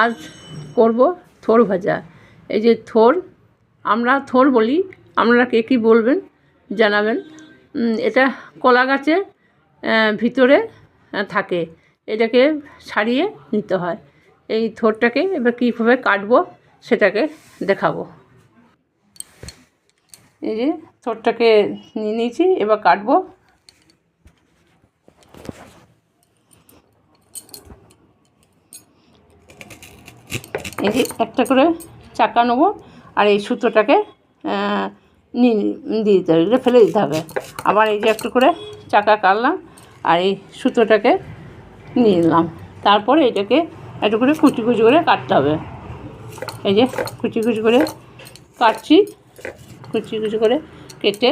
আজ করব থোড় ভাজা। এই যে থোড়, আমরা থোড় বলি, আপনারা কে কী বলবেন জানাবেন। এটা কলা গাছের ভিতরে থাকে, এটাকে ছাড়িয়ে নিতে হয়। এই থোড়টাকে এবার কীভাবে কাটবো সেটাকে দেখাবো। এই যে থোড়টাকে নিয়ে নিয়েছি, এবার কাটবো। এই যে একটা করে চাকা নেবো, আর এই সুতোটাকে নিয়ে দিয়ে দিতে হবে, এটা ফেলে দিতে হবে। আবার এই যে একটু করে চাকা কাটলাম, আর এই সুতোটাকে নিয়ে নিলাম। তারপরে এটাকে একটু করে কুচি কুচি করে কাটতে হবে। এই যে কুচি কুচি করে কাটছি, কুচি কুচি করে কেটে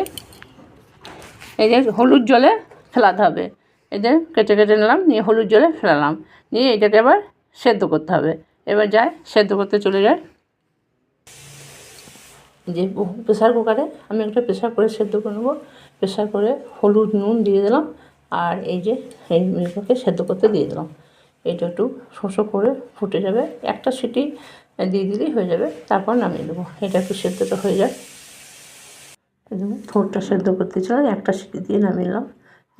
এই যে হলুদ জলে ফেলাতে হবে। এই যে কেটে কেটে নিলাম, নিয়ে হলুদ জলে ফেলালাম, নিয়ে এটাকে আবার সেদ্ধ করতে হবে। এবার যায় সেদ্ধ করতে চলে যায়। যে প্রেসার কুকারে আমি একটা প্রেসার করে সেদ্ধ করে নেবো। প্রেসার করে হলুদ নুন দিয়ে দিলাম, আর এই যে এই মেয়েটাকে সেদ্ধ করতে দিয়ে দিলাম। এটা একটু শোষো করে ফুটে যাবে, একটা সিটি দিয়ে দিলেই হয়ে যাবে, তারপর নামিয়ে দেবো। এটা একটু সেদ্ধটা হয়ে যায়। দেখুন থোড়টা সেদ্ধ করতে চলে, একটা সিটি দিয়ে নামিয়ে নিলাম।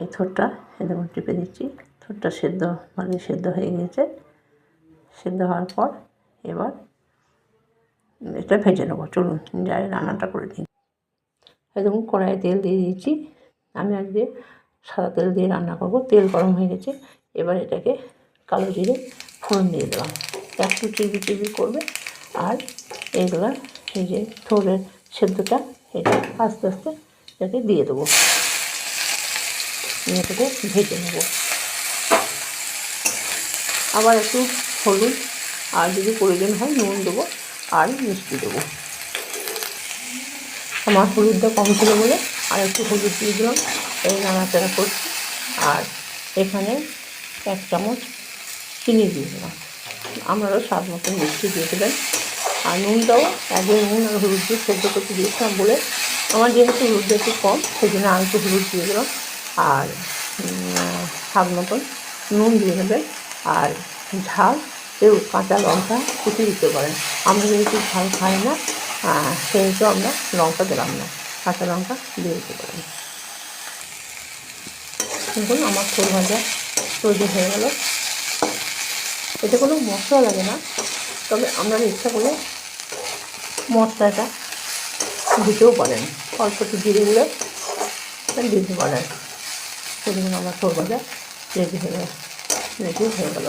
এই থোড়টা এরকম টিপে দিচ্ছি, থোড়টা সেদ্ধ মানে সেদ্ধ হয়ে গেছে। সেদ্ধ হওয়ার পর এবার এটা ভেজে নেবো। চলুন যাই রান্নাটা করে দিই। দেখুন কড়াইয়ে তেল দিয়ে দিয়েছি, আমি আজকে সাদা তেল দিয়ে রান্না করব। তেল গরম হয়ে গেছে, এবার এটাকে কালো জিরে ফোড়ন দিয়ে দিলাম। একটু চিবি চিবি করবে, আর এইগুলো এই যে থোড়ের সেদ্ধটা এটা আস্তে আস্তে এটাকে দিয়ে দেবো, নিয়ে এটাকে ভেজে নেবো। আবার একটু হলুদ, আর যদি প্রয়োজন হয় নুন দেবো, আর মিষ্টি দেবো। আমার হলুদটা কম ছিল বলে আর একটু হলুদ দিয়ে দিলাম। এই নাড়াচাড়া করছি, আর এখানে 1 চামচ চিনি দিয়ে দিলাম। আপনারাও স্বাদ মতন মিষ্টি দিয়ে দেবেন। আর নুনটাও একদম নুন আর হলুদ দিয়ে সেদ্ধ করতে দিয়েছিলাম বলে আমার যেহেতু হলুদটা একটু কম, সেই জন্য আর একটু হলুদ দিয়ে দিলাম। আর স্বাদ মতন নুন দিয়ে নেবেন। আর ঝাল কেউ কাঁচা লঙ্কা কুচি দিতে পারেন, আমরা যেহেতু ঝাল খাই না সেহেতু আমরা লঙ্কা দিলাম না, কাঁচা লঙ্কা দিয়ে দিতে পারেন। দেখুন আমার থোড় ভাজা তৈরি হয়ে গেল। এতে কোনো মশলা লাগে না, তবে আপনারা ইচ্ছা করলে মশলাটা দিতেও পারেন, অল্প একটু জিরে গুঁড়ো দিতে পারেন। সেদিন আমার থোড় ভাজা রেডি হয়ে গেল।